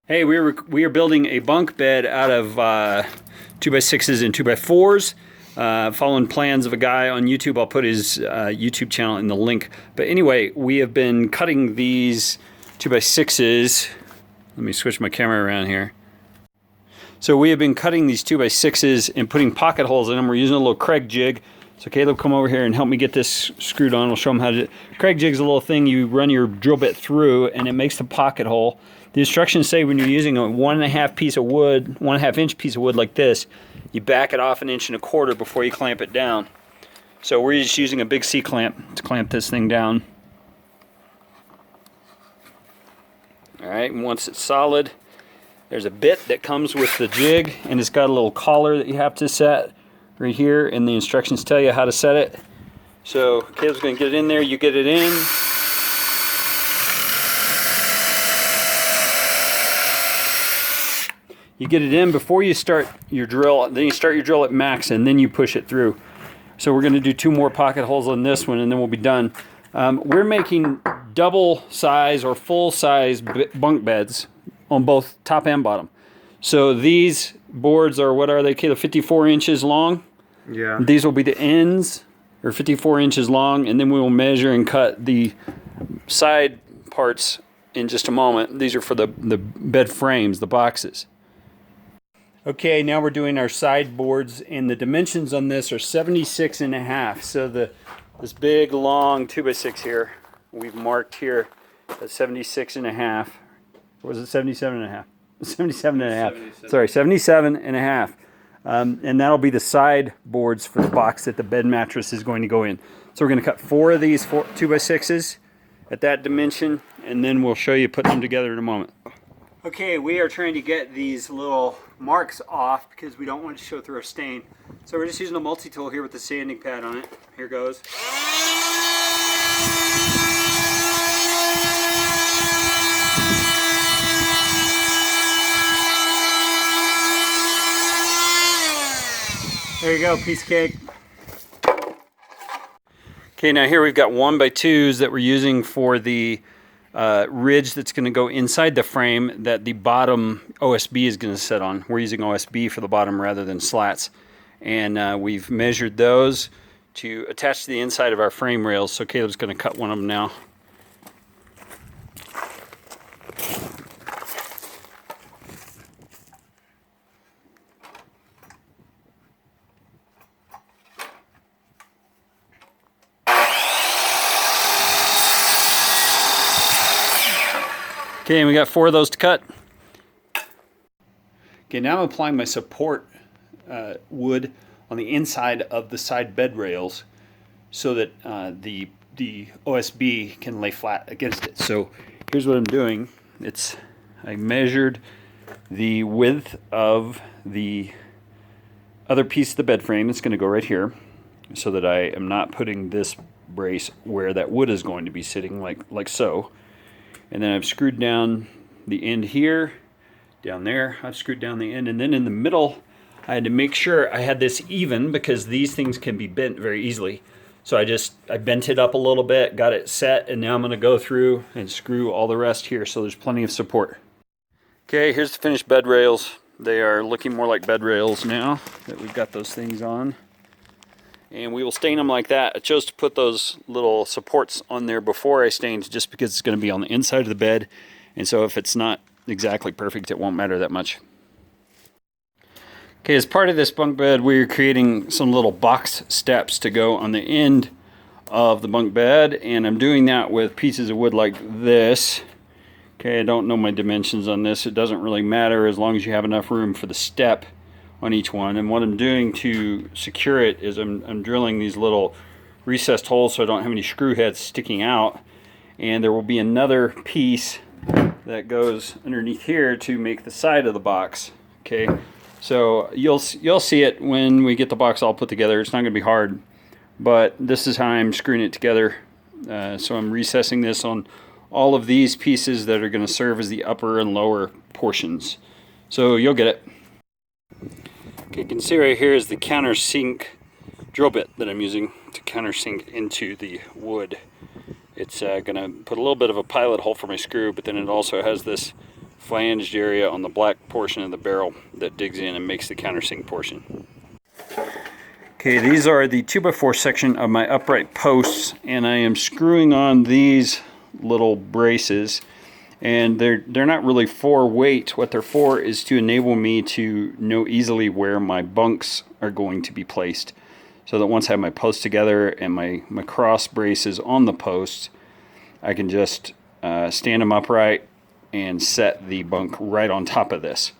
Hey, we are building a bunk bed out of 2x6s and 2x4s, following plans of a guy on YouTube. I'll put his YouTube channel in the link. But anyway, we have been cutting these 2x6s. Let me switch my camera around here. So we have been cutting these 2x6s and putting pocket holes in them. We're using a little Craig jig. So Caleb, come over here and help me get this screwed on. We'll show him how to do it. Craig jig's a little thing you run your drill bit through and it makes the pocket hole. The instructions say when you're using a 1.5 piece of wood, 1.5 inch piece of wood like this, you back it off 1.25 inches before you clamp it down. So we're just using a big C-clamp to clamp this thing down. Alright, and once it's solid, there's a bit that comes with the jig, and it's got a little collar that you have to set right here, and the instructions tell you how to set it. So Caleb's going to get it in there, you get it in. You get it in before you start your drill, then you start your drill at max and then you push it through. So we're going to do 2 more pocket holes on this one and then we'll be done. We're making double size or full size bunk beds on both top and bottom. So these boards are, what are they, Caleb, 54 inches long? Yeah. These will be the ends, or 54 inches long, and then we will measure and cut the side parts in just a moment. These are for the bed frames, the boxes. Okay, now we're doing our sideboards, and the dimensions on this are 76.5. So this big long 2x6 here, we've marked here at 76.5. Or was it 77.5? 77.5. Sorry, 77.5. And that'll be the sideboards for the box that the bed mattress is going to go in. So we're going to cut 4 of these 2x6s at that dimension, and then we'll show you putting them together in a moment. Okay, we are trying to get these little marks off because we don't want to show through a stain. So we're just using a multi-tool here with the sanding pad on it. Here goes. There you go, piece of cake. Okay, now here we've got 1x2s that we're using for the ridge that's going to go inside the frame that the bottom OSB is going to sit on. We're using OSB for the bottom rather than slats. And we've measured those to attach to the inside of our frame rails. So Caleb's going to cut one of them now. Okay, and we got 4 of those to cut. Okay, now I'm applying my support wood on the inside of the side bed rails so that the OSB can lay flat against it. So here's what I'm doing. I measured the width of the other piece of the bed frame. It's going to go right here so that I am not putting this brace where that wood is going to be sitting like so. And then I've screwed down the end here, down there. I've screwed down the end, and then in the middle, I had to make sure I had this even because these things can be bent very easily. So I bent it up a little bit, got it set, and now I'm going to go through and screw all the rest here so there's plenty of support. Okay, here's the finished bed rails. They are looking more like bed rails now that we've got those things on. And we will stain them like that. I chose to put those little supports on there before I stained just because it's going to be on the inside of the bed. And so if it's not exactly perfect, it won't matter that much. Okay, as part of this bunk bed, we're creating some little box steps to go on the end of the bunk bed. And I'm doing that with pieces of wood like this. Okay, I don't know my dimensions on this. It doesn't really matter as long as you have enough room for the step on each one. And what I'm doing to secure it is I'm drilling these little recessed holes so I don't have any screw heads sticking out, and there will be another piece that goes underneath here to make the side of the box. Okay, so you'll see it when we get the box all put together. It's not going to be hard, but this is how I'm screwing it together. So I'm recessing this on all of these pieces that are going to serve as the upper and lower portions. So you'll get it. Okay, you can see right here is the countersink drill bit that I'm using to countersink into the wood. It's going to put a little bit of a pilot hole for my screw, but then it also has this flanged area on the black portion of the barrel that digs in and makes the countersink portion. Okay, these are the 2x4 section of my upright posts, and I am screwing on these little braces, and they're not really for weight. What they're for is to enable me to know easily where my bunks are going to be placed, so that once I have my posts together and my cross braces on the posts, I can just stand them upright and set the bunk right on top of this,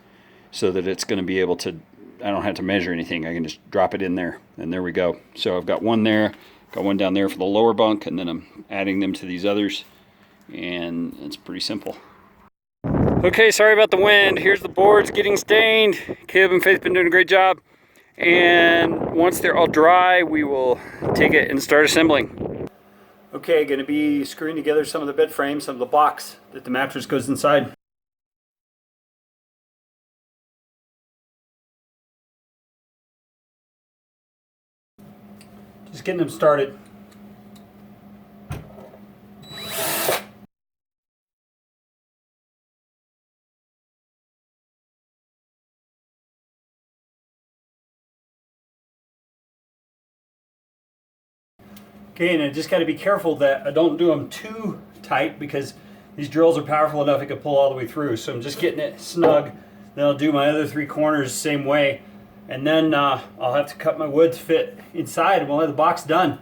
so that it's going to be able to, I don't have to measure anything. I can just drop it in there, and there we go. So I've got one there, got one down there for the lower bunk, and then I'm adding them to these others, and it's pretty simple. Okay, sorry about the wind. Here's the boards getting stained. Caleb and Faith have been doing a great job, and once they're all dry, we will take it and start assembling. Okay, going to be screwing together some of the bed frame, some of the blocks that the mattress goes inside. Just getting them started. Okay, and I just got to be careful that I don't do them too tight, because these drills are powerful enough it can pull all the way through. So I'm just getting it snug. Then I'll do my other 3 corners the same way, and then I'll have to cut my wood to fit inside, and we'll have the box done.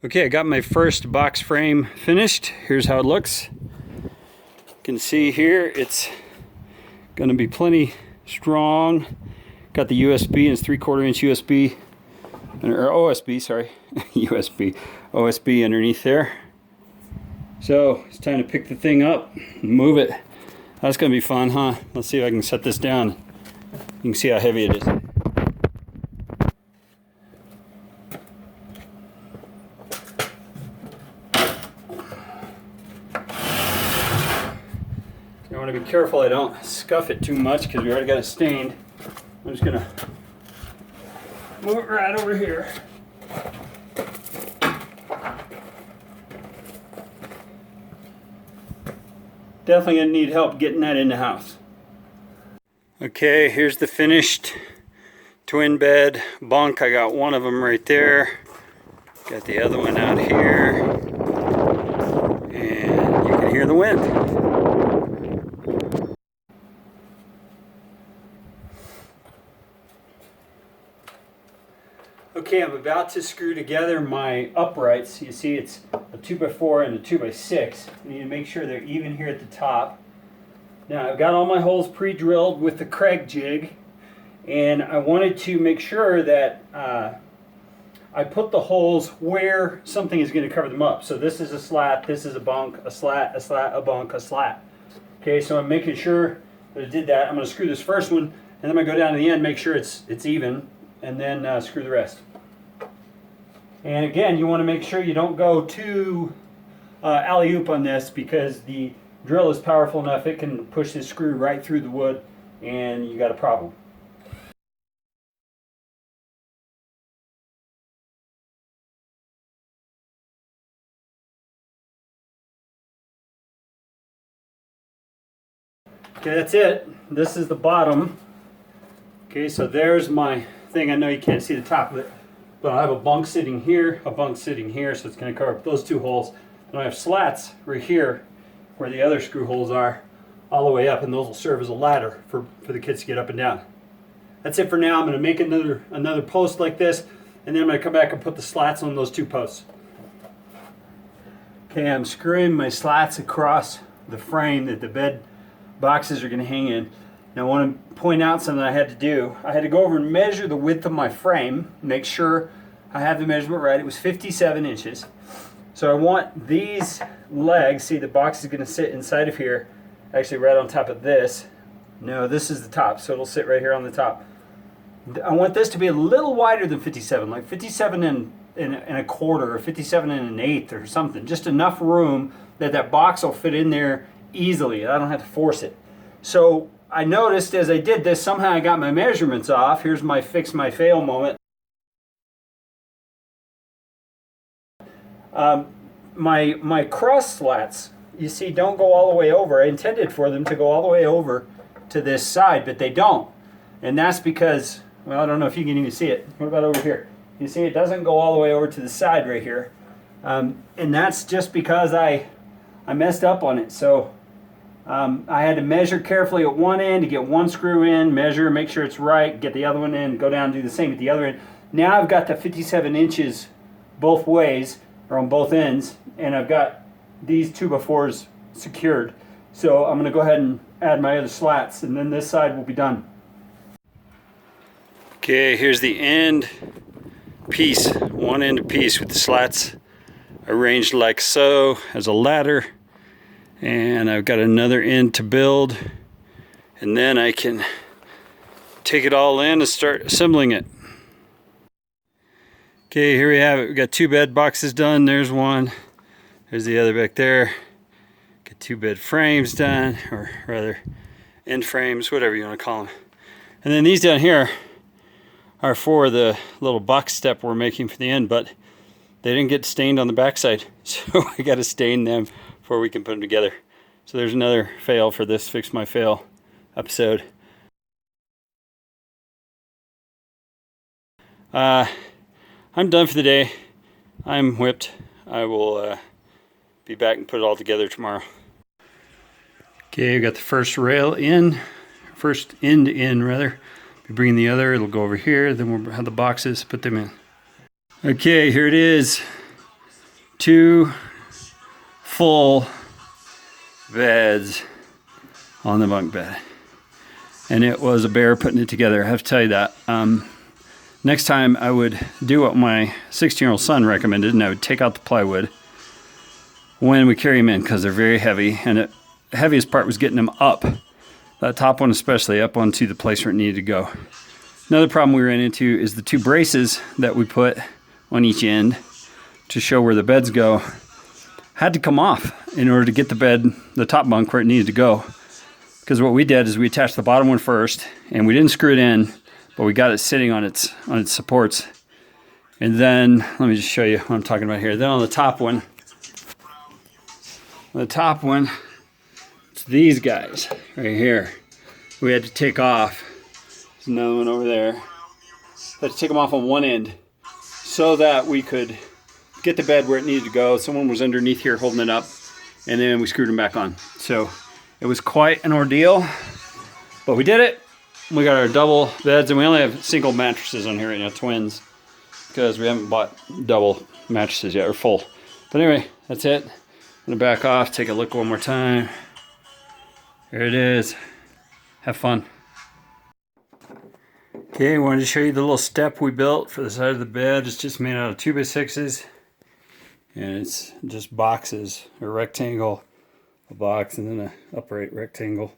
Okay, I got my first box frame finished. Here's how it looks. You can see here it's going to be plenty strong. Got the USB, and it's 3/4 inch USB, or OSB, sorry, USB, OSB underneath there. So it's time to pick the thing up and move it. That's going to be fun, huh? Let's see if I can set this down. You can see how heavy it is. I want to be careful I don't scuff it too much, because we already got it stained. I'm just going to move it right over here. Definitely going to need help getting that in the house. Okay, here's the finished twin bed bunk. I got one of them right there. Got the other one out here. And you can hear the wind. Okay, I'm about to screw together my uprights. You see it's a 2x4 and a 2x6. I need to make sure they're even here at the top. Now I've got all my holes pre-drilled with the Craig jig, and I wanted to make sure that I put the holes where something is going to cover them up. So this is a slat, this is a bunk, a slat, a bunk, a slat. Okay, so I'm making sure that I did that. I'm going to screw this first one, and then I'm going to go down to the end, make sure it's even, and then screw the rest. And again, you want to make sure you don't go too alley-oop on this, because the drill is powerful enough it can push this screw right through the wood, and you got a problem. Okay, that's it. This is the bottom. Okay, so there's my thing. I know you can't see the top of it, but I have a bunk sitting here, a bunk sitting here, so it's going to cover up those 2 holes. And I have slats right here where the other screw holes are, all the way up, and those will serve as a ladder for the kids to get up and down. That's it for now. I'm going to make another post like this, and then I'm going to come back and put the slats on those 2 posts. Okay, I'm screwing my slats across the frame that the bed boxes are going to hang in. Now I want to point out something I had to do. I had to go over and measure the width of my frame, make sure I have the measurement right. It was 57 inches. So I want these legs, see the box is going to sit inside of here, actually right on top of this. No, this is the top, so it'll sit right here on the top. I want this to be a little wider than 57, like 57 and a quarter, or 57 and an eighth or something. Just enough room that that box will fit in there easily. I don't have to force it. So I noticed as I did this, somehow I got my measurements off. Here's my fix my fail moment. My cross slats, you see, don't go all the way over. I intended for them to go all the way over to this side, but they don't. And that's because, well, I don't know if you can even see it. What about over here? You see it doesn't go all the way over to the side right here. And that's just because I messed up on it. So I had to measure carefully at one end to get one screw in, measure, make sure it's right, get the other one in, go down and do the same at the other end. Now I've got the 57 inches both ways, or on both ends, and I've got these 2x4s secured. So I'm going to go ahead and add my other slats, and then this side will be done. Okay, here's the end piece, one end piece with the slats arranged like so as a ladder. And I've got another end to build, and then I can take it all in and start assembling it. Okay, here we have it. We've got 2 bed boxes done. There's one. There's the other back there. Got 2 bed frames done, or rather end frames, whatever you want to call them. And then these down here are for the little box step we're making for the end, but they didn't get stained on the backside, so I got to stain them before we can put them together. So there's another fail for this Fix My Fail episode. I'm done for the day. I'm whipped. I will be back and put it all together tomorrow. Okay, we got the first rail in, first end in rather. Be bringing the other, it'll go over here, then we'll have the boxes, put them in. Okay, here it is. 2 full beds on the bunk bed. And it was a bear putting it together, I have to tell you that. Next time I would do what my 16-year-old son recommended, and I would take out the plywood when we carry them in, because they're very heavy, and the heaviest part was getting them up, that top one especially, up onto the place where it needed to go. Another problem we ran into is the 2 braces that we put on each end to show where the beds go had to come off in order to get the bed, the top bunk, where it needed to go. Because what we did is we attached the bottom one first, and we didn't screw it in, but we got it sitting on its supports. And then, let me just show you what I'm talking about here. Then on the top one, it's these guys right here. We had to take off. There's another one over there. Had to take them off on one end so that we could get the bed where it needed to go. Someone was underneath here holding it up, and then we screwed them back on. So it was quite an ordeal, but we did it. We got our double beds, and we only have single mattresses on here right now, twins, because we haven't bought double mattresses yet, or full. But anyway, that's it. I'm gonna back off, take a look one more time. There it is. Have fun. Okay, I wanted to show you the little step we built for the side of the bed. It's just made out of 2x6s, and it's just boxes, a rectangle, a box, and then an upright rectangle,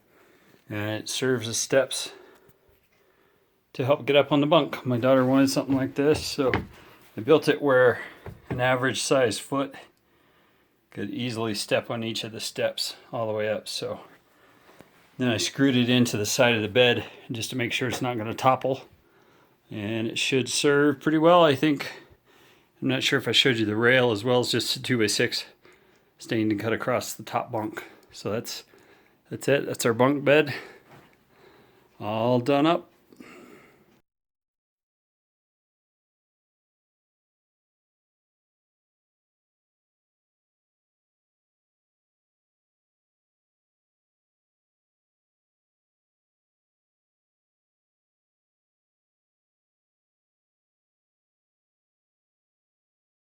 and it serves as steps to help get up on the bunk. My daughter wanted something like this, so I built it where an average size foot could easily step on each of the steps all the way up. So then I screwed it into the side of the bed just to make sure it's not going to topple, and it should serve pretty well, I think. I'm not sure if I showed you the rail as well as just a 2x6 stained and cut across the top bunk. So that's it. That's our bunk bed all done up.